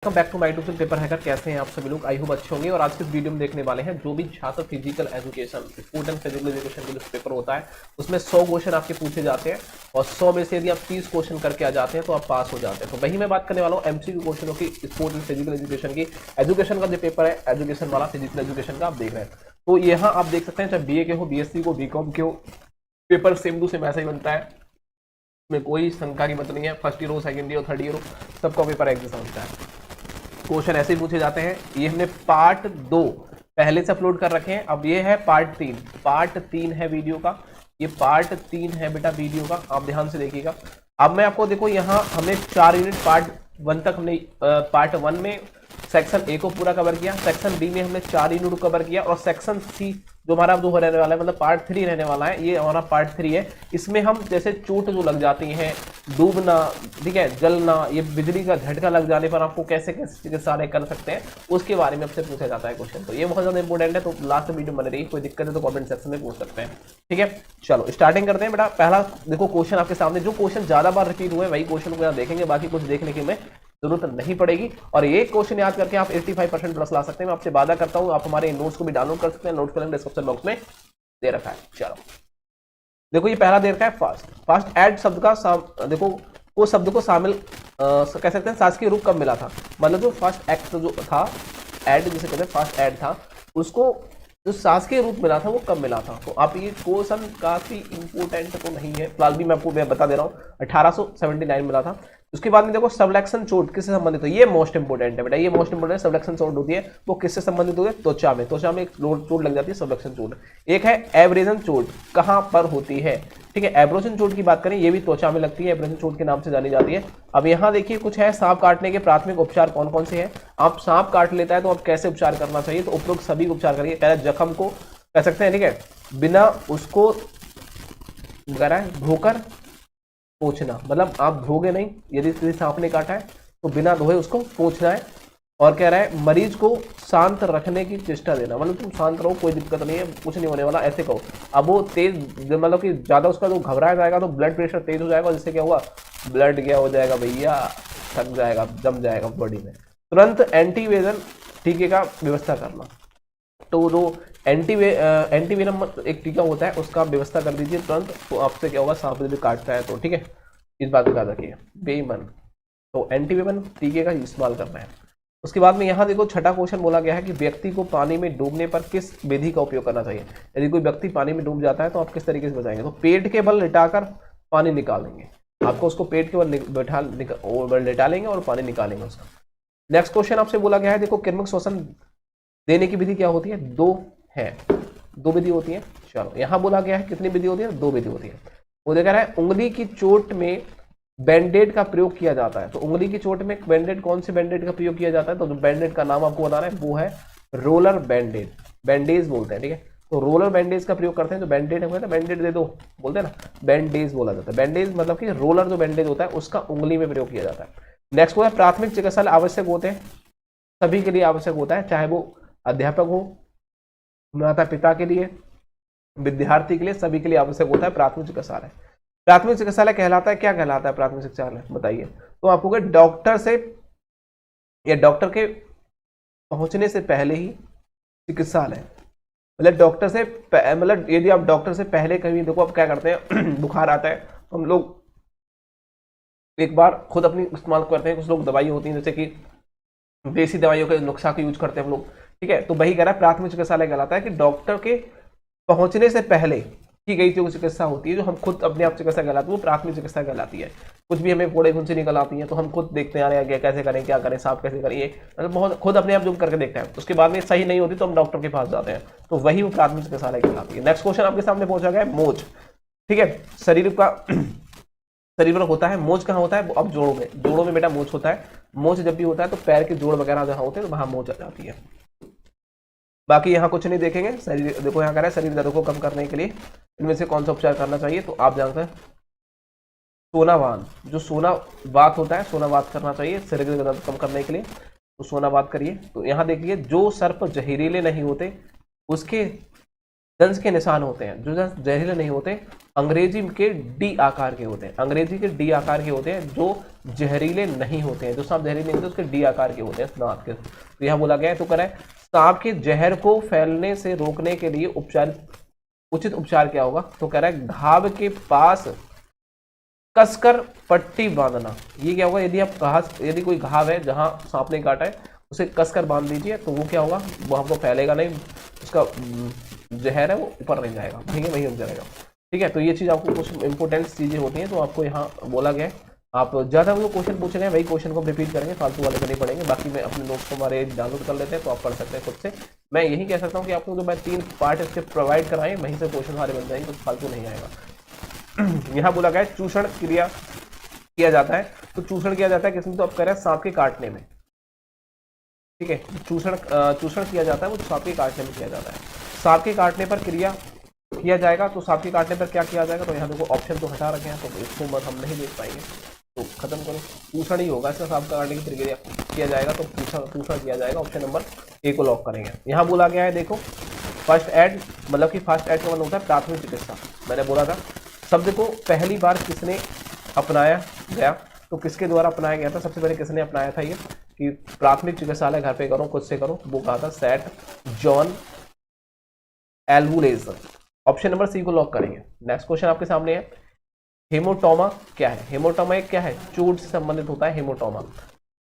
Welcome back to my tuition paper hacker. कैसे हैं आप सभी लोग? आई होप अच्छे होंगे। और आज के इस वीडियो में देखने वाले हैं जो भी छात्र physical education sport and physical education के जो पेपर होता है उसमें 100 क्वेश्चन आपके पूछे जाते हैं और 100 में से यदि आप 30 क्वेश्चन करके आ जाते हैं तो आप पास हो जाते हैं। तो वही मैं बात करने वाला हूँ एमसीक्यू क्वेश्चनों की स्पोर्ट एंड फिजिकल एजुकेशन की। एजुकेशन का जो पेपर है एजुकेशन वाला फिजिकल एजुकेशन का आप देख रहे हैं तो यहाँ आप देख सकते हैं चाहे BA के हो, BSc को, BCom के हो, पेपर सेम टू सेम ऐसा ही बनता है। में कोई शंका की बात नहीं है। फर्स्ट ईयर हो, सेकंड ईयर हो, थर्ड ईयर हो, सबका पेपर एक जैसा होता है। क्वेश्चन ऐसे ही पूछे जाते हैं। ये हमने पार्ट 2 पहले से अपलोड कर रखे हैं। अब ये है पार्ट 3 है वीडियो का। ये पार्ट 3 है बेटा वीडियो का, आप ध्यान से देखिएगा। अब मैं आपको देखो यहाँ हमने 4 यूनिट पार्ट 1 तक हमने पार्ट 1 में सेक्शन A को पूरा कवर किया, सेक्शन B में हमने 4 यूनिट को कवर किया और सेक्शन C जो हमारा जो रहने वाला है मतलब पार्ट 3 रहने वाला है, ये हमारा पार्ट 3 है। इसमें हम जैसे चोट जो लग जाती है, डूबना, ठीक है, जलना, ये बिजली का झटका लग जाने पर आपको कैसे कैसे चिकित्सालय कर सकते हैं उसके बारे में आपसे पूछा जाता है क्वेश्चन। तो ये बहुत ज्यादा इंपॉर्टेंट है, तो लास्ट वीडियो बने रही। कोई दिक्कत है तो कमेंट सेक्शन में पूछ सकते हैं, ठीक है। चलो स्टार्टिंग करते हैं बेटा। पहला देखो क्वेश्चन आपके सामने, जो क्वेश्चन ज्यादा बार रिपीट हुए वही क्वेश्चन को यहाँ देखेंगे, बाकी कुछ देखने की में जरूरत नहीं पड़ेगी। और ये क्वेश्चन याद करके आप 85% प्लस ला सकते हैं। मैं आपसे वादा करता हूं आप हमारे नोट्स को भी डाउनलोड कर सकते हैं, नोट्स का लिंक डिस्क्रिप्शन बॉक्स में दे रखा है। चलो देखो ये पहला दे रखा है फर्स्ट ऐड शब्द का देखो वो शब्द को शामिल कह सकते हैं शासकीय रूप कब मिला था। मतलब जो फर्स्ट एक्ट जो था, ऐड जिसे कहते हैं फर्स्ट ऐड था, उसको जो शासकीय रूप मिला था वो कब मिला था। तो आप ये क्वेश्चन काफी इंपोर्टेंट तो नहीं है, फिलहाल भी मैं आपको बता दे रहा हूँ 1879 मिला था। उसके बाद में देखो सबलेक्शन चोट किससे संबंधित है, ये मोस्ट इंपोर्टेंट है बेटा, ये मोस्ट इंपोर्टेंट। सबलेक्शन चोट होती है वो किससे संबंधित होती है, त्वचा में एक चोट लग जाती है सबलेक्शन चोट। एक है एब्रेजन चोट, कहां पर होती है, ठीक है। एब्रेजन चोट की बात करें ये भी त्वचा में लगती है, एब्रेजन चोट के नाम से जानी जाती है। अब यहाँ देखिए कुछ है, सांप काटने के प्राथमिक उपचार कौन कौन से हैं। आप सांप काट लेता है तो आप कैसे उपचार करना चाहिए, तो उपरोक्त सभी उपचार करिए। पहले जख्म को कह सकते हैं, ठीक है, बिना उसको धोकर पोंछना, मतलब आप धोगे नहीं, यदि किसी सांप ने काटा है तो बिना धोए उसको पोंछना है। और कह रहा है मरीज को शांत रखने की चेष्टा देना, मतलब तुम शांत रहो, कोई दिक्कत नहीं है, कुछ नहीं होने वाला, ऐसे कहो। अब वो तेज मतलब कि ज्यादा उसका जो घबराया जाएगा तो ब्लड प्रेशर तेज हो जाएगा, जिससे क्या हुआ, ब्लड क्या हो जाएगा भैया, थक जाएगा, जम जाएगा बॉडी में। तुरंत एंटीवेजन टीके का व्यवस्था करना, तो जो एंटीवेनम एक टीका होता है उसका व्यवस्था कर दीजिए तुरंत। तो आपसे क्या होगा, सांप यदि काटता है तो, ठीक है, इस बात को याद रखिए बेईमान। तो एंटीवेनम टीके का इस्तेमाल करना है। उसके बाद में यहाँ देखो छठा क्वेश्चन बोला गया है कि व्यक्ति को पानी में डूबने पर किस विधि का उपयोग करना चाहिए। यदि कोई व्यक्ति पानी में डूब जाता है तो आप किस तरीके से बचाएंगे, तो पेट के बल लिटाकर पानी निकालेंगे। आपको उसको पेट के बल लिटा लेंगे और पानी निकालेंगे उसका। नेक्स्ट क्वेश्चन आपसे बोला गया है, देखो कृमिक श्वसन देने की विधि क्या होती है, दो विधि होती है। चलो यहाँ बोला गया है कितनी विधि होती है, 2 विधि होती है। वो देख रहा है उंगली की चोट में बैंडेड का प्रयोग किया जाता है। तो उंगली की चोट में बैंडेड, कौन से बैंडेड का प्रयोग किया जाता है, तो जो बैंडेड का नाम आपको बताना है वो है रोलर बैंडेड, बैंडेज बोलते हैं, ठीक है। तो रोलर बैंडेज का प्रयोग करते हैं। जो बैंडेड है बैंडेड दे दो बोलते हैं ना, बैंडेज बोला जाता है। बैंडेज मतलब कि रोलर जो बैंडेज होता है उसका उंगली में प्रयोग किया जाता है। नेक्स्ट वो है प्राथमिक चिकित्सालय आवश्यक होते हैं, सभी के लिए आवश्यक होता है, चाहे वो अध्यापक हो, माता पिता के लिए, विद्यार्थी के लिए, सभी के लिए आवश्यक होता है प्राथमिक चिकित्सालय। प्राथमिक चिकित्सालय कहलाता है, क्या कहलाता है प्राथमिक चिकित्सालय बताइए। तो आपको डॉक्टर से या डॉक्टर के पहुंचने से पहले ही चिकित्सालय, मतलब डॉक्टर से मतलब यदि आप डॉक्टर से पहले कभी देखो आप क्या करते हैं बुखार आता है तो हम लोग एक बार खुद अपनी इस्तेमाल करते हैं। कुछ लोग दवाई होती है जैसे कि देसी दवाइयों के नुस्खा का यूज करते हैं हम लोग, ठीक है। तो वही कह रहा है प्राथमिक चिकित्सालय कहलाता है कि डॉक्टर के पहुंचने से पहले की गई जो चिकित्सा होती है, जो हम खुद अपने आप चिकित्सा कहलाती है, वो प्राथमिक चिकित्सा कहलाती है। कुछ भी हमें फोड़े से निकल आती है तो हम खुद देखते हैं यार कैसे करें, क्या करें, साफ कैसे करें, मतलब बहुत खुद अपने आप जो करके देखते हैं। उसके बाद में सही नहीं होती तो हम डॉक्टर के पास जाते हैं, तो वही वो प्राथमिक चिकित्सालय कहलाती है। नेक्स्ट क्वेश्चन आपके सामने पहुंचा गया है मोच, ठीक है। शरीर पर होता है, मोच कहाँ होता है, अब जोड़ों में बेटा मोच होता है। मोच जब भी होता है तो पैर के जोड़ वगैरह जहाँ होते हैं तो वहां मोच आ जाती है। बाकी यहाँ कुछ नहीं देखेंगे। शरीर देखो यहाँ कह रहा है शरीर दर्द को कम करने के लिए इनमें से कौन सा उपचार करना चाहिए, तो आप जानते हैं सोनावान, जो सोना बात होता है, सोना बात करना चाहिए शरीर दर्द कम करने के लिए, तो सोना बात करिए। तो यहाँ देखिए जो सर्प जहरीले नहीं होते उसके दंश के निशान होते हैं, जो जहरीले नहीं होते अंग्रेजी के डी आकार के होते हैं, अंग्रेजी के डी आकार के होते हैं, जो जहरीले नहीं होते हैं। जो सांप जहरीले नहीं होते उसके डी आकार के होते हैं दांत के। तो यहाँ बोला गया है, तो करें सांप के जहर को फैलने से रोकने के लिए उचित उपचार क्या होगा? तो कह रहा है घाव के पास कसकर पट्टी बांधना। ये क्या होगा? यदि कोई घाव है जहां सांप ने काटा है, उसे कसकर बांध दीजिए, तो वो क्या होगा? वो हमको फैलेगा नहीं, उसका जहर है वो ऊपर नहीं जाएगा, ठीक है, वहीं रुक जाएगा। ठीक है, तो ये चीज आपको कुछ इंपोर्टेंट चीजें होती हैं, तो आपको यहाँ बोला गया है। आप ज्यादा वो क्वेश्चन पूछ रहे हैं, वही क्वेश्चन को रिपीट करेंगे, फालतू वाले को नहीं पढ़ेंगे। बाकी मैं अपने नोट्स को हमारे डाउनलोड कर लेते हैं, तो आप पढ़ सकते हैं खुद से। मैं यही कह सकता हूँ कि आपको जो मैं 3 पार्ट इसके प्रोवाइड कराएं, वहीं से क्वेश्चन हमारे बन जाएंगे, कुछ फालतू नहीं आएगा। यहाँ बोला गया है चूषण क्रिया किया जाता है। तो चूषण किया जाता है किसमें? तो आप कह रहे हैं सांप के काटने में। ठीक है, चूषण किया जाता है वो सांप के काटने में किया जाता है। सांप के काटने पर क्रिया किया जाएगा, तो सांप के काटने पर क्या किया जाएगा? तो यहाँ देखो ऑप्शन तो हटा रखे हैं, तो इसको मत हम नहीं देख पाएंगे, तो खत्म करो। चूषण ही होगा इसका, सांप का काटने की प्रक्रिया किया जाएगा, तो चूषण किया जाएगा। ऑप्शन नंबर ए को लॉक करेंगे। यहाँ बोला गया है देखो फर्स्ट एड, मतलब कि फर्स्ट एड का मतलब होता है प्राथमिक चिकित्सा। मैंने बोला था शब्द को पहली बार किसने अपनाया गया? तो किसके द्वारा अपनाया गया था? सबसे पहले किसने अपनाया था ये कि प्राथमिक चिकित्सालय घर पे करो, खुद से करो? वो कहा था सेट जॉन एल्वुलेज। ऑप्शन नंबर सी को लॉक करेंगे। नेक्स्ट क्वेश्चन आपके सामने है, हेमोटोमा क्या है? हेमोटोमा एक क्या है? चोट से संबंधित होता है हेमोटोमा।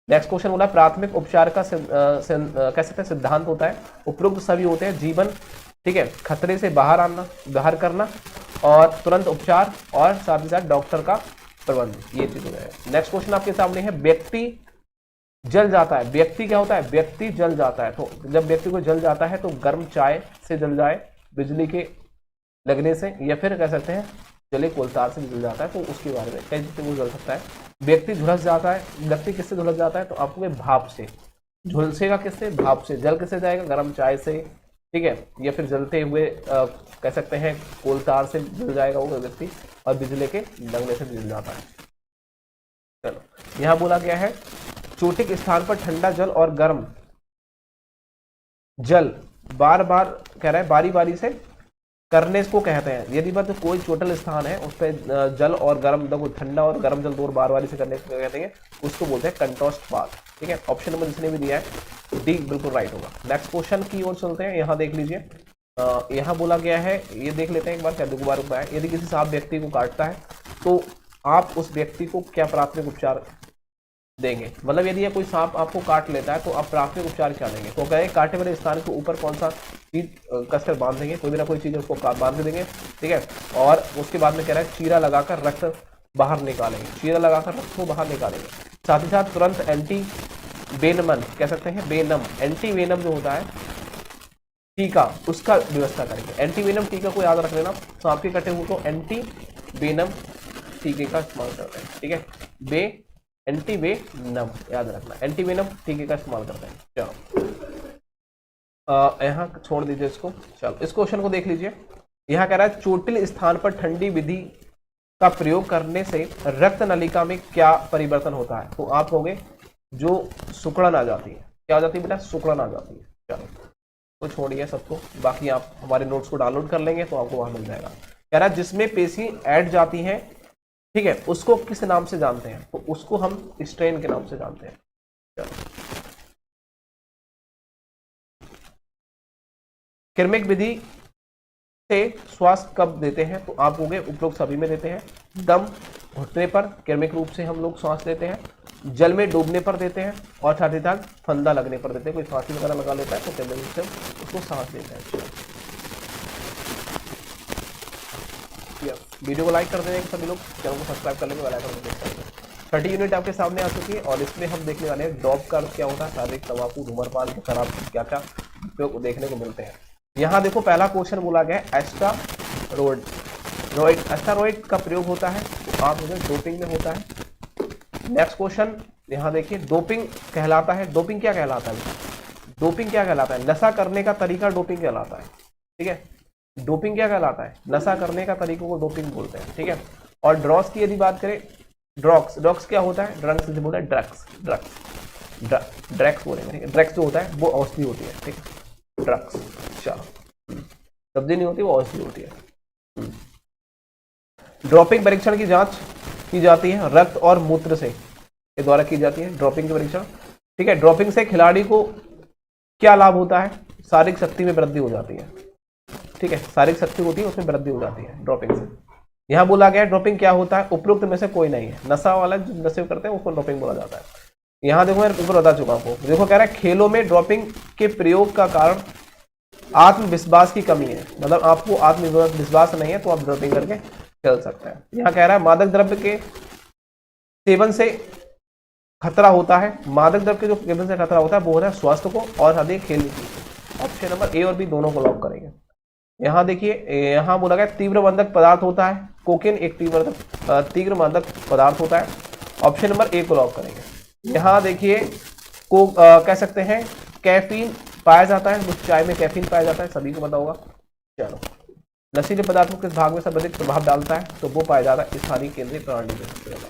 नेक्स्ट क्वेश्चन बोला प्राथमिक उपचार का कह सकते हैं सिद्धांत होता है, उपरोक्त सभी होते हैं जीवन, ठीक है, खतरे से बाहर करना और तुरंत उपचार और साथ ही साथ डॉक्टर का प्रबंध, ये चीज है। नेक्स्ट क्वेश्चन आपके सामने है, व्यक्ति जल जाता है। व्यक्ति क्या होता है? व्यक्ति जल जाता है। तो जब व्यक्ति को जल जाता है तो गर्म चाय से जल जाए, बिजली के लगने से, या फिर कह सकते हैं जले कोलतार से जल जाता है, तो उसके बारे में कई चीजें वो जल सकता है। व्यक्ति झुलस जाता है। व्यक्ति किससे झुलस जाता है? तो आपको भाप से। झुलसेगा किससे? भाप से। जल किससे जाएगा? गर्म चाय से, ठीक है, या फिर जलते हुए कह सकते हैं कोलतार से जल जाएगा वो व्यक्ति, और बिजली के लगने से जल जाता है। चलो, यहाँ बोला गया है चोटिक स्थान पर ठंडा जल और गर्म जल बार बार कह रहा है बारी बारी से करने को कहते हैं। यदि बात कोई चोटल स्थान है उस पर जल और गर्म, मतलब ठंडा और गर्म जल दो बार बारी से करने को कहते हैं, उसको बोलते हैं कंट्रास्ट बाथ। ठीक है, ऑप्शन नंबर जिसने भी दिया है डी बिल्कुल राइट होगा। नेक्स्ट क्वेश्चन की ओर चलते हैं। यहाँ देख लीजिए, यहाँ बोला गया है, ये देख लेते हैं एक बार, क्या दोबारा बताया, यदि किसी सांप व्यक्ति को काटता है तो आप उस व्यक्ति को क्या प्राथमिक उपचार देंगे? मतलब यदि कोई सांप आपको काट लेता है तो आप प्राथमिक उपचार क्या देंगे? तो कहे काटे वाले स्थान के ऊपर कौन सा चीज कसकर बांध देंगे, कोई ना कोई चीज उसको बांध देंगे, ठीक है, और उसके बाद में कह रहा है चीरा लगाकर रक्त बाहर निकालेंगे, चीरा लगाकर रक्त को बाहर निकालेंगे। साथ ही साथ तुरंत एंटी वेनम कह सकते हैं, वेनम, एंटी वेनम जो होता है टीका, उसका व्यवस्था करेंगे। एंटी वेनम टीका को याद रख लेना, सांप के कटे हुए तो एंटी वेनम टीके का इस्तेमाल करते हैं, ठीक है, एंटी वेनम याद रखना, एंटी वेनम टीके का इस्तेमाल करते हैं। चलो यहाँ छोड़ दीजिए इसको। चलो इस क्वेश्चन को देख लीजिए। यहाँ कह रहा है चोटिल स्थान पर ठंडी विधि का प्रयोग करने से रक्त नलिका में क्या परिवर्तन होता है? तो आप होंगे जो सुकड़न आ जाती है, क्या आ जाती है बेटा? सुकड़न आ जाती है। चलो तो छोड़िए सबको, बाकी आप हमारे नोट्स को डाउनलोड कर लेंगे तो आपको वहां मिल जाएगा। कह रहा है जिसमें पेशी ऐड जाती है, ठीक है, उसको किस नाम से जानते हैं? तो उसको हम स्ट्रेन के नाम से जानते हैं। चलो किर्मिक विधि से श्वास कब देते हैं? तो आप हो गए उपरोक्त सभी में देते हैं। दम घुटने पर किर्मिक रूप से हम लोग सांस लेते हैं, जल में डूबने पर देते हैं, और साथ ही साथ फंदा लगने पर देते हैं। कोई फांसी वगैरह लगा लेता है तो किर्मिक रूप से उसको सांस देते हैं। वीडियो को लाइक कर देंगे सभी लोग, चैनल को सब्सक्राइब कर लेंगे, बेल आइकन को प्रेस कर देंगे। 30 यूनिट आपके सामने आ चुकी है और इसमें हम देखने वाले हैं डॉप का अर्थ क्या होता है, शारीरिक तंबाकू धूम्रपान के खराब क्या क्या उपयोग देखने को मिलते हैं। यहाँ देखो पहला क्वेश्चन बोला गया है एस्टेरॉइड का प्रयोग होता है, तो आप मुझे डोपिंग में होता है। नेक्स्ट क्वेश्चन यहाँ देखिए, डोपिंग कहलाता है, डोपिंग क्या कहलाता है? डोपिंग क्या कहलाता है? नशा करने का तरीका डोपिंग कहलाता है, ठीक है, डोपिंग क्या कहलाता है? नशा करने का तरीकों को डोपिंग बोलते हैं, ठीक है। और ड्रग्स की यदि बात करें, ड्रग्स क्या होता है? ड्रग्स से बोलते हैं ड्रग्स बोलेंगे, ठीक है। ड्रग्स जो होता है वो औषधि होती है, ठीक है, ड्रग्स, चलो सब्जी नहीं होती, वो औषधि होती है। ड्रॉपिंग परीक्षण की जांच की जाती है रक्त और मूत्र से के द्वारा की जाती है ड्रॉपिंग की परीक्षण। ठीक है, ड्रॉपिंग से खिलाड़ी को क्या लाभ होता है? शारीरिक शक्ति में वृद्धि हो जाती है। ठीक है, शारीरिक शक्ति होती है उसमें वृद्धि हो जाती है ड्रॉपिंग से। यहाँ बोला गया ड्रॉपिंग क्या होता है? उपरोक्त में से कोई नहीं है। नशा वाला जो नशे करते हैं उसको ड्रॉपिंग बोला जाता है। यहाँ देखो मैं ऊपर बता चुका हूँ। देखो कह रहा है खेलों में ड्रॉपिंग के प्रयोग का कारण आत्मविश्वास की कमी है, मतलब आपको आत्मविश्वास नहीं है तो आप ड्रॉपिंग करके खेल सकते हैं। यहाँ कह रहा है मादक द्रव्य के सेवन से खतरा होता है। मादक द्रव्य के जो सेवन से खतरा होता है वो होता है स्वास्थ्य को और अधिक खेलने की। ऑप्शन नंबर ए और बी दोनों को लॉक करेंगे। यहाँ देखिए, यहाँ बोला गया तीव्र मादक पदार्थ होता है। कोकेन एक तीव्र मादक पदार्थ होता है। ऑप्शन नंबर ए को लॉक करेंगे। यहाँ देखिए कह सकते हैं कैफीन पाया जाता है। चाय में कैफीन पाया जाता है, सभी को पता होगा। चलो, नशीले पदार्थ को किस भाग में सर्वाधिक प्रभाव डालता है? तो वो पाया जाता है स्थानीय केंद्रीय प्रणाली में सबसे ज्यादा।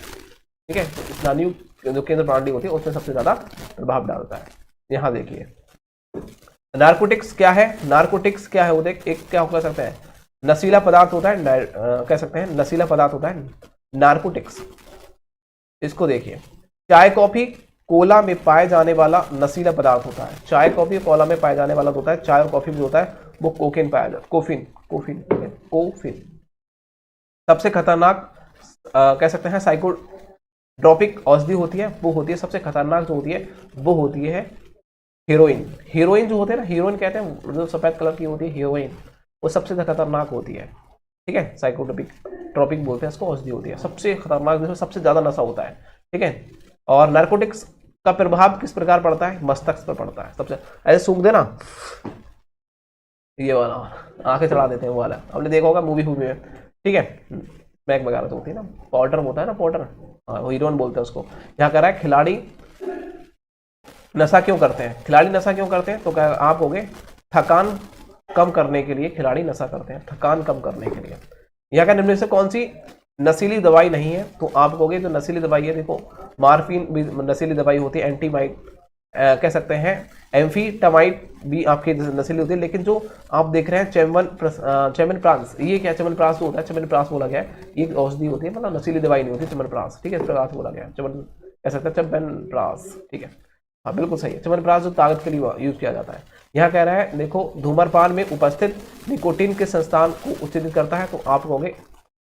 ठीक है, स्थानीय जो केंद्र प्रणाली होती है उसमें सबसे ज्यादा प्रभाव डालता है। यहाँ देखिए नार्कोटिक्स क्या है? नार्कोटिक्स क्या है? वो देख, एक क्या कह सकते हैं नशीला पदार्थ होता है, कह सकते हैं नशीला पदार्थ होता है नार्कोटिक्स। इसको देखिए, चाय कॉफी कोला में पाए जाने वाला नशीला पदार्थ होता है। चाय कॉफी कोला में पाए जाने वाला होता है। चाय और कॉफी में होता है वो कोकेन पाया जाता है। कोफीन सबसे खतरनाक कह सकते हैं साइकोट्रोपिक औषधि होती है। वो होती है सबसे खतरनाक जो होती है वो होती है हीरोइन। हीरोइन जो होते हैं ना, हीरोइन कहते हैं जो सफेद कलर की होती है हीरोइन, वो सबसे खतरनाक होती है। ठीक है, साइकोट्रोपिक बोलते हैं इसको, औषधि होती है सबसे खतरनाक, जिसमें सबसे ज्यादा नशा होता है। ठीक है, और नार्कोटिक्स का प्रभाव किस प्रकार पड़ता है? मस्तिष्क पर पड़ता है। सबसे ऐसे सूंघ देना, ये वाला आंखें चढ़ा देते हैं वो वाला, आपने देखा होगा मूवी में। ठीक है, बैग वगैरह तो होती है ना, पाउडर होता है ना, पाउडर, हाँ वो हीरोइन बोलते हैं उसको। यहाँ कह रहा है खिलाड़ी नशा क्यों करते हैं? खिलाड़ी नशा क्यों करते हैं? तो क्या आप होगे थकान कम करने के लिए खिलाड़ी नशा करते हैं, थकान कम करने के लिए। यहाँ का निम्न से कौन सी नशीली दवाई नहीं है? तो आप कहोगे जो नशीली दवाई है, देखो मार्फिन भी नशीली दवाई होती है, एंटीमाइड कह सकते हैं, एम्फीटामाइड भी आपकी नशीली होती है। लेकिन जो आप देख रहे हैं च्यवनप्राश, ये क्या च्यवनप्राश जो होता है, च्यवनप्राश बोला गया है, ये औषधि होती है, मतलब नशीली दवाई नहीं होती च्यवनप्राश। ठीक है, इस प्रकार से बोला गया है कह सकते हैं च्यवनप्राश। ठीक है, हाँ बिल्कुल सही है, च्यवनप्राश जो ताकत के लिए यूज किया जाता है। यहाँ कह रहा है देखो धूम्रपान में उपस्थित निकोटीन के संस्थान को उत्तेजित करता है। तो आप कहोगे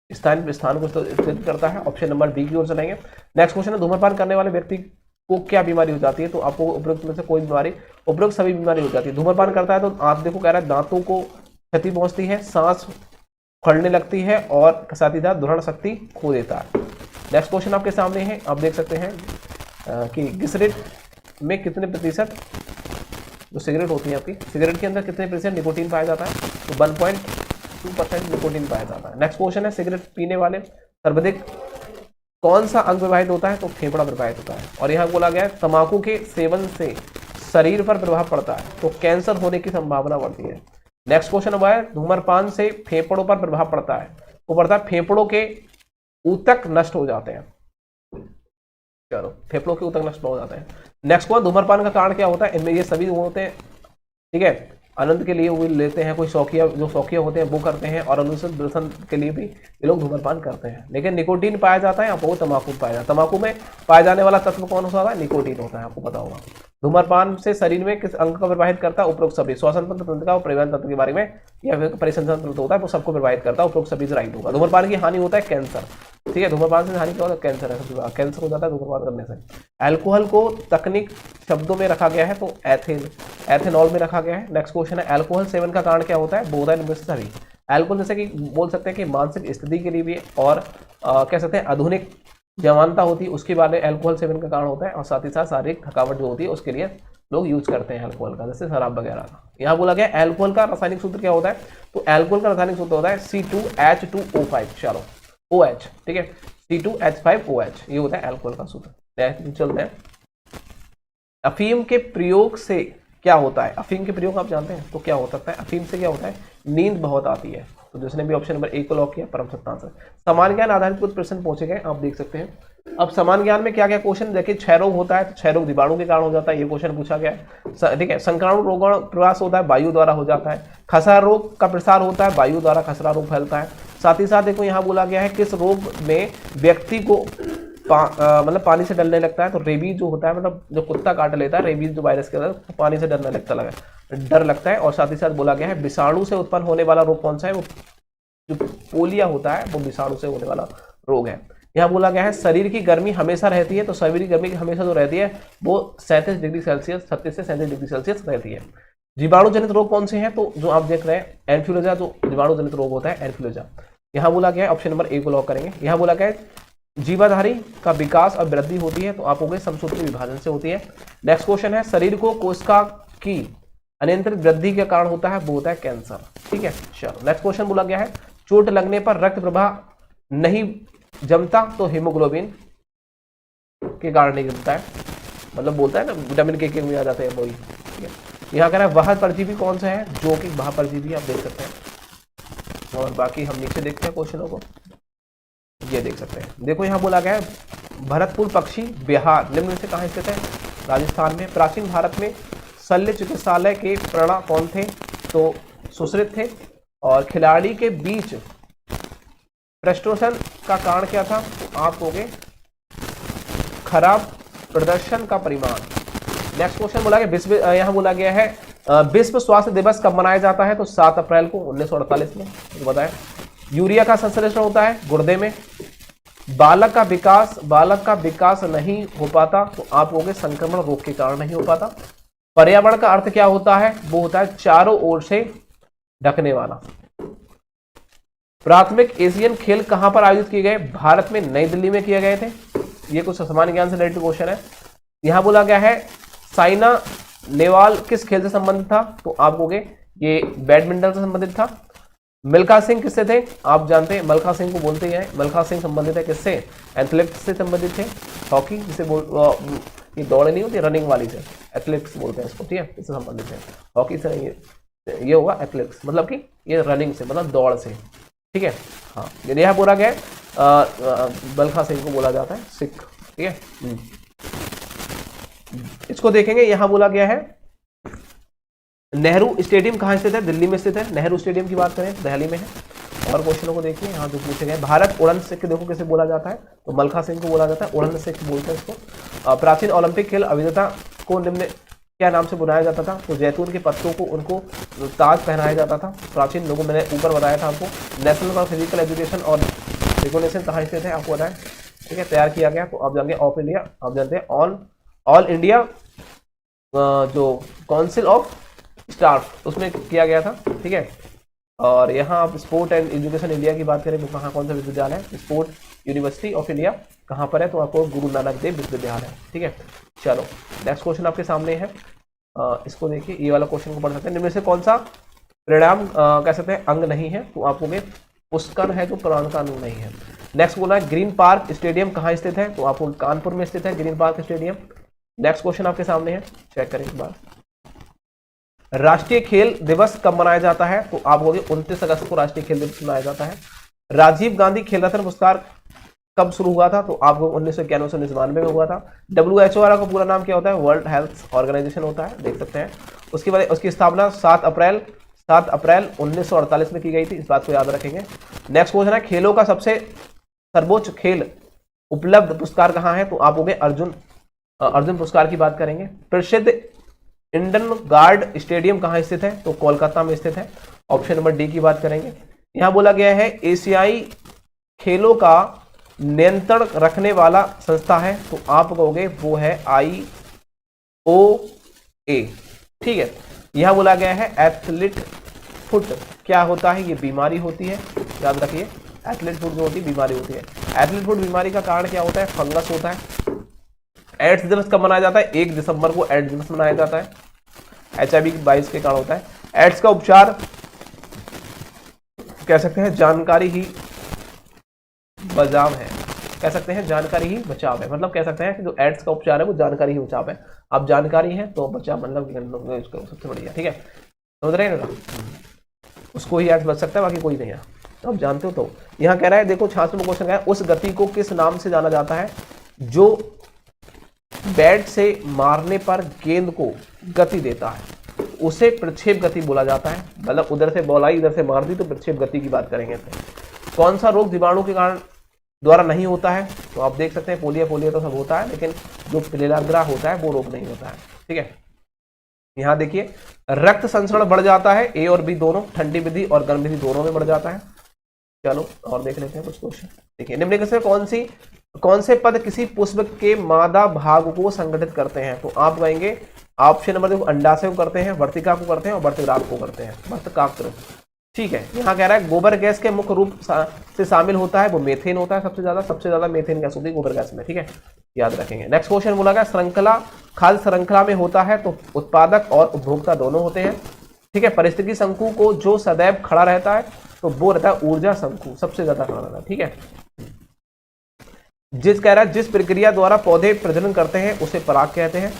स्थान को उत्तेजित करता है। ऑप्शन नंबर बी की ओर चलेंगे। नेक्स्ट क्वेश्चन है धूम्रपान करने वाले व्यक्ति को क्या बीमारी हो जाती है? तो आपको उपरोक्त में से कोई बीमारी, उपरोक्त सभी बीमारी हो जाती है। धूम्रपान करता है तो आप देखो कह रहा है दांतों को क्षति पहुंचती है, सांस फड़ने लगती है और साथ ही साथ ग्रहण शक्ति खो देता है। नेक्स्ट क्वेश्चन आपके सामने है, आप देख सकते हैं कि सिगरेट में कितने प्रतिशत, जो सिगरेट होती है आपकी, सिगरेट के अंदर कितने प्रतिशत निकोटीन पाया जाता है? तो 1.2% निकोटीन पाया जाता है। नेक्स्ट क्वेश्चन है सिगरेट पीने वाले सर्वाधिक कौन सा अंग प्रभावित होता है? तो फेफड़ा प्रभावित होता है। और यहाँ बोला गया है तंबाकू के सेवन से शरीर पर प्रभाव पड़ता है तो कैंसर होने की संभावना बढ़ती है। नेक्स्ट क्वेश्चन हुआ है धूम्रपान से फेफड़ों पर प्रभाव पड़ता है, वो पड़ता है फेफड़ों के ऊतक नष्ट हो जाते हैं। चलो, फेफड़ों के ऊतक नष्ट हो जाते हैं। नेक्स्ट क्वेश्चन धूम्रपान का कारण क्या होता है? इनमें ये सभी होते हैं। ठीक है, आनंद के लिए वो लेते हैं, कोई शौकिया, जो शौकिया होते हैं वो करते हैं, और अनुशासन के लिए भी ये लोग धूम्रपान करते हैं। लेकिन निकोटीन पाया जाता है, आपको तंबाकू पाया जाता है। तंबाकू में पाया जाने वाला तत्व कौन होता है? निकोटीन होता है, आपको पता होगा। धूम्रपान से शरीर में किस अंग का प्रभावित करता है? उपरोक्त सभी, श्वसन तंत्र, तंत्रिका और परिवहन तंत्र के बारे में, या फिर परिसंचरण तंत्र होता है वो सबको प्रभावित करता है। उपरोक्त सभी से राइट होगा। धूम्रपान की हानि होता है कैंसर। ठीक है, धूम्रपान से हानि क्या होता है? कैंसर है, सबसे बड़ा कैंसर हो जाता है धूम्रपान करने से। अल्कोहल को तकनीक शब्दों में रखा गया है तो एथेनॉल में रखा गया है। नेक्स्ट क्वेश्चन है अल्कोहल सेवन का कारण क्या होता है? वो होता है निम्न से सभी। अल्कोहल जैसे कि बोल सकते हैं कि मानसिक स्थिति के लिए भी, और कह सकते हैं आधुनिक जवानता होती है उसके बाद अल्कोहल सेवन का कारण होता है, और साथ ही साथ शारीरिक थकावट जो होती है उसके लिए लोग यूज करते हैं अल्कोहल का, जैसे शराब वगैरह का। यहाँ बोला गया अल्कोहल का रासायनिक सूत्र क्या होता है? तो अल्कोहल का रासायनिक सूत्र होता है C2H2O5। चलो, OH, ठीक है, C2H5OH, ये होता है अल्कोहल का सूत्र। चलते हैं, अफीम के प्रयोग से क्या होता है? अफीम के प्रयोग आप जानते हैं तो क्या हो सकता है? अफीम से क्या होता है? नींद बहुत आती है। तो जिसने भी ऑप्शन नंबर ए को लॉक किया परम सत्य आंसर। समान ज्ञान आधारित कुछ प्रश्न पूछे गए, आप देख सकते हैं। अब समान ज्ञान में क्या क्या क्वेश्चन देखिए, क्षय रोग होता है तो क्षय रोग जीवाणु के कारण हो जाता है, ये क्वेश्चन पूछा गया है। ठीक है, संक्रामक रोगाणु प्रवास होता है, वायु द्वारा हो जाता है। खसरा रोग का प्रसार होता है, वायु द्वारा खसरा रोग फैलता है। साथ ही साथ देखो यहाँ बोला गया है किस रोग में व्यक्ति को मतलब पानी से डरने लगता है, तो रेबीज जो होता है, मतलब जो कुत्ता काट लेता है, रेबीज जो वायरस के अंदर, तो पानी से डर लगता है। और साथ ही साथ बोला गया है विषाणु से उत्पन्न होने वाला रोग कौन सा है, वो जो पोलिया होता है वो विषाणु से होने वाला रोग है। यहाँ बोला गया है शरीर की गर्मी हमेशा रहती है, तो शरीर की गर्मी हमेशा जो रहती है वो 37 डिग्री सेल्सियस 36 से 37 डिग्री सेल्सियस रहती है। जीवाणु जनित रोग कौन से हैं, तो जो आप देख रहे हैं एन्फ्लुएंजा, जो जीवाणु जनित रोग होता है एन्फ्लुएंजा। यहाँ बोला गया है ऑप्शन नंबर ए को लॉक करेंगे। यहाँ बोला गया है जीवाधारी का विकास और वृद्धि होती है, तो आप हो गए समसूत्री विभाजन से होती है। नेक्स्ट क्वेश्चन है शरीर को कोशिका की अनियंत्रित वृद्धि के कारण होता है, वो होता है कैंसर। ठीक है, चलो नेक्स्ट क्वेश्चन बोला गया है चोट लगने पर रक्त प्रवाह नहीं जमता, तो हीमोग्लोबिन के कारण नहीं जमता है, मतलब बोलता है ना विटामिन के में आ जाते हैं वही। ठीक है, यहाँ कह रहा है वह परजीवी कौन सा है, जो कि वह परजीवी आप देख सकते हैं। और बाकी हम नीचे देखते हैं क्वेश्चनों को, ये देख सकते हैं। देखो यहाँ बोला गया है भरतपुर पक्षी बिहार निम्न में से कहाँ स्थित है, राजस्थान में। प्राचीन भारत में शल्य चिकित्सालय के प्रणा कौन थे, तो सुश्रित थे। और खिलाड़ी के बीच फ्रस्ट्रेशन का कारण क्या था, तो आप हो गए खराब प्रदर्शन का परिमाण। नेक्स्ट क्वेश्चन बोला गया यहाँ बोला गया है विश्व स्वास्थ्य दिवस कब मनाया जाता है, तो 7 अप्रैल को 1948 में, तो बताएं। यूरिया का संश्लेषण होता है गुर्दे में। बालक का विकास नहीं हो पाता, तो आप हो गए संक्रमण रोग के कारण नहीं हो पाता। पर्यावरण का अर्थ क्या होता है, वो होता है चारों ओर से ढकने वाला। प्राथमिक एशियन खेल कहां पर आयोजित किए गए, भारत में नई दिल्ली में किए गए थे। ये कुछ सामान्य ज्ञान से रिलेटेड क्वेश्चन है। यहां बोला गया है साइना नेहवाल किस खेल से संबंधित था, तो आप हो गए ये बैडमिंटन से संबंधित था। मिल्खा सिंह किससे थे, आप जानते हैं मिल्खा सिंह को बोलते हैं, मिल्खा सिंह संबंधित है किससे, एथलेटिक्स से संबंधित थे। हॉकी जिसे ये दौड़ नहीं होती रनिंग वाली से, एथलेटिक्स बोलते हैं इसको। ठीक है, इससे संबंधित है। हॉकी से नहीं, ये होगा एथलेटिक्स, मतलब कि ये रनिंग से, मतलब दौड़ से। ठीक है, हाँ, यह बोला गया मिल्खा सिंह को बोला जाता है सिख। ठीक है, इसको देखेंगे। यहां बोला गया है नेहरू स्टेडियम कहां स्थित है, दिल्ली में स्थित है। नेहरू स्टेडियम की बात करें दिल्ली में है। और क्वेश्चनों को देखिए यहाँ जो पूछे गए, भारत उड़न सिख देखो किसे बोला जाता है, तो मलखा सिंह को बोला जाता है, उड़न सिख बोलते हैं इसको। प्राचीन ओलंपिक खेल अभिनेता को निम्न क्या नाम से बुलाया जाता था, तो जैतून के पत्तों को उनको ताज पहनाया जाता था। प्राचीन लोगों, मैंने ऊपर बताया था आपको। नेशनल फॉर फिजिकल एजुकेशन और रिकॉग्निशन कहाँ स्थित है आपको बताएं। ठीक है, तैयार किया गया, तो आप जाएंगे ऑफ इंडिया, आप जानते हैं ऑल इंडिया जो काउंसिल ऑफ स्टाफ, उसमें किया गया था। ठीक है, और यहाँ आप स्पोर्ट एंड एजुकेशन इंडिया की बात करें तो कहाँ कौन सा विश्वविद्यालय है, स्पोर्ट यूनिवर्सिटी ऑफ इंडिया कहाँ पर है, तो आपको गुरु नानक देव विश्वविद्यालय है। ठीक है, चलो नेक्स्ट क्वेश्चन आपके सामने है। इसको देखिए, ये वाला क्वेश्चन को पढ़ सकते हैं। इनमें से कौन सा परिणाम कह सकते हैं अंग नहीं है, तो आपको पुष्कर है जो प्राण का अंग नहीं है। नेक्स्ट बोला है ग्रीन पार्क स्टेडियम कहाँ स्थित है, तो आपको कानपुर में स्थित है green park stadium. Next question आपके सामने है, चेक करें एक बार। राष्ट्रीय खेल दिवस कब मनाया जाता है, तो आप बोलिए 29 अगस्त को राष्ट्रीय खेल दिवस मनाया जाता है। राजीव गांधी खेल रत्न पुरस्कार कब शुरू हुआ था, तो आपको 1991 से 1992 में हुआ था। WHO वाला का पूरा नाम क्या होता है, वर्ल्ड हेल्थ ऑर्गेनाइजेशन होता है, देख सकते हैं। उसके बाद उसकी स्थापना 7 अप्रैल 1948 में की गई थी, इस बात को याद रखेंगे। नेक्स्ट क्वेश्चन है खेलों का सबसे सर्वोच्च खेल उपलब्ध पुरस्कार कहाँ है, तो आप हो गए अर्जुन पुरस्कार की बात करेंगे। प्रसिद्ध इंडन गार्ड स्टेडियम कहाँ स्थित है, तो कोलकाता में स्थित है। ऑप्शन नंबर डी की बात करेंगे। यहां बोला गया है एशियाई खेलों का नियंत्रण रखने वाला संस्था है, तो आप कहोगे वो है IOA। ठीक है, यहां बोला गया है एथलीट फुट क्या होता है, ये बीमारी होती है, याद रखिए। एथलीट फुट जो होती है बीमारी होती है। एथलीट फुट बीमारी का कारण क्या होता है, फंगस होता है। एड्स दिवस कब मनाया जाता है, 1 दिसंबर को एड्स दिवस मनाया जाता है। HIV-22 के कारण होता है। एड्स का उपचार कह सकते हैं जानकारी ही बचाव है, कह सकते हैं जानकारी ही बचाव है, मतलब कह सकते हैं कि जो एड्स का उपचार है वो जानकारी ही बचाव है। आप जानकारी है तो बचाव, मतलब इसका सबसे बढ़िया। ठीक है, समझ रहे हैं ना, उसको ही एड्स बच सकता है, बाकी कोई नहीं है, तो आप जानते हो। तो यहाँ कह रहा है, देखो 66वां क्वेश्चन है, उस गति को किस नाम से जाना जाता है जो बैट से मारने पर गेंद को गति देता है, उसे प्रक्षेप गति बोला जाता है। मतलब उधर से बॉल आई, इधर से मार दी, तो प्रक्षेप गति की बात करेंगे। कौन सा रोग जीवाणु के कारण द्वारा नहीं होता है? तो आप देख सकते हैं पोलियो तो सब होता है, लेकिन जो पेलिग्रा होता है वो रोग नहीं होता है। ठीक है, यहां देखिए रक्त संचरण बढ़ जाता है, ए और बी दोनों, ठंडी विधि और गर्म विधि दोनों में बढ़ जाता है। चलो और देख लेते हैं कुछ क्वेश्चन। देखिए निम्नलिखित में कौन से पद किसी पुष्प के मादा भाग को संगठित करते हैं? तो आप कहेंगे ऑप्शन नंबर देखो, अंडाशय को करते हैं, वर्तिका को करते हैं और वर्तिग्रात को करते हैं, वर्तकाग्र। ठीक है, यहाँ कह रहा है गोबर गैस के मुख्य रूप से शामिल होता है वो मेथेन होता है, सबसे ज्यादा मेथेन गैस होती है गोबर गैस में। ठीक है, याद रखेंगे। नेक्स्ट क्वेश्चन बोला गया श्रृंखला, खाद्य श्रृंखला में होता है तो उत्पादक और उपभोक्ता दोनों होते हैं। ठीक है, परिस्थिति शंकु को जो सदैव खड़ा रहता है तो वो रहता है ऊर्जा शंकु, सबसे ज्यादा खड़ा रहता है। ठीक है, कह रहा है जिस प्रक्रिया द्वारा पौधे प्रजनन करते हैं उसे पराग कहते हैं।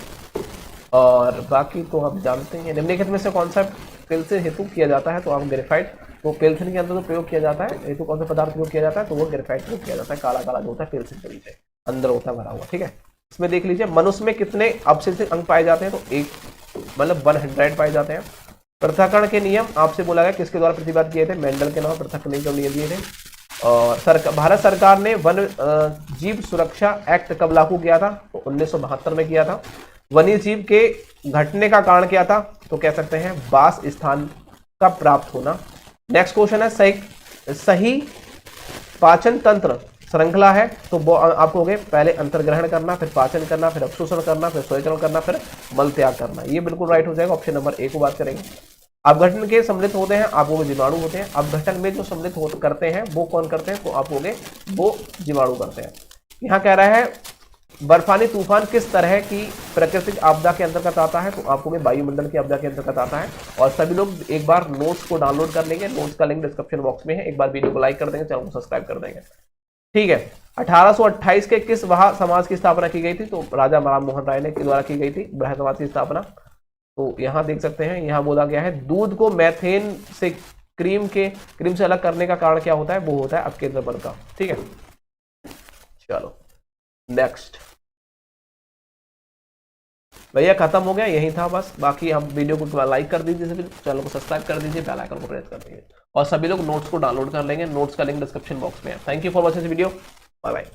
और बाकी तो आप जानते हैं। निम्नलिखित में से कौन सा पेल्सिन हेतु किया जाता है? तो आप ग्रेफाइट, तो पेल्सिन के अंदर जो प्रयोग किया जाता है हेतु कौन सा पदार्थ प्रयोग किया जाता है? तो वो ग्रेफाइट प्रयोग किया जाता है। काला काला जो होता है पेल्सिन के नीचे अंदर होता है भरा हुआ। ठीक है, इसमें देख लीजिए मनुष्य में कितने अवशेषित अंग पाए जाते हैं? तो एक मतलब 100 पाए जाते हैं। पृथक्करण के नियम आपसे बोला गया किसके द्वारा प्रतिपादित किए थे? मेंडल के नाम पृथक्करण के नियम दिए थे। और भारत सरकार ने वन जीव सुरक्षा एक्ट कब लागू किया था? तो 1972 में किया था। वन्य जीव के घटने का कारण क्या था? तो कह सकते हैं वास स्थान का प्राप्त होना। नेक्स्ट क्वेश्चन है सही पाचन तंत्र श्रृंखला है तो वो आपको हो गए पहले अंतर्ग्रहण करना, फिर पाचन करना, फिर अवशोषण करना, फिर स्वेदन करना, फिर मल त्याग करना। ये बिल्कुल राइट हो जाएगा। ऑप्शन नंबर ए को बात करेंगे। अपघटन के सम्मिलित होते हैं आप वो जीवाणु होते हैं। अपघटन में जो सम्मिलित करते हैं वो कौन करते हैं? तो आप हो गए वो जीवाणु करते हैं। यहाँ कह रहा है बर्फानी तूफान किस तरह की प्राकृतिक आपदा के अंतर्गत आता है? तो आपको वायुमंडल की आपदा के अंतर्गत आता है। और सभी लोग एक बार नोट्स को डाउनलोड कर लेंगे, नोट्स का लिंक डिस्क्रिप्शन बॉक्स में है। एक बार वीडियो को लाइक कर देंगे, चैनल को सब्सक्राइब कर देंगे। ठीक है, 1828 के किस वहा समाज की स्थापना की गई थी? तो राजा राम मोहन राय ने के द्वारा की गई थी ब्रह समाज की स्थापना। तो यहाँ देख सकते हैं, यहाँ बोला गया है दूध को मैथेन से क्रीम से अलग करने का कारण क्या होता है? वो होता है अपकेंद्रपन का। ठीक है, चलो नेक्स्ट भैया खत्म हो गया, यही था बस। बाकी आप वीडियो को लाइक कर दीजिए, चैनल को सब्सक्राइब कर दीजिए, बेल आइकन को प्रेस कर दीजिए और सभी लोग नोट्स को डाउनलोड कर लेंगे। नोट्स का लिंक डिस्क्रिप्शन बॉक्स में है। Thank you for watching this video, bye bye.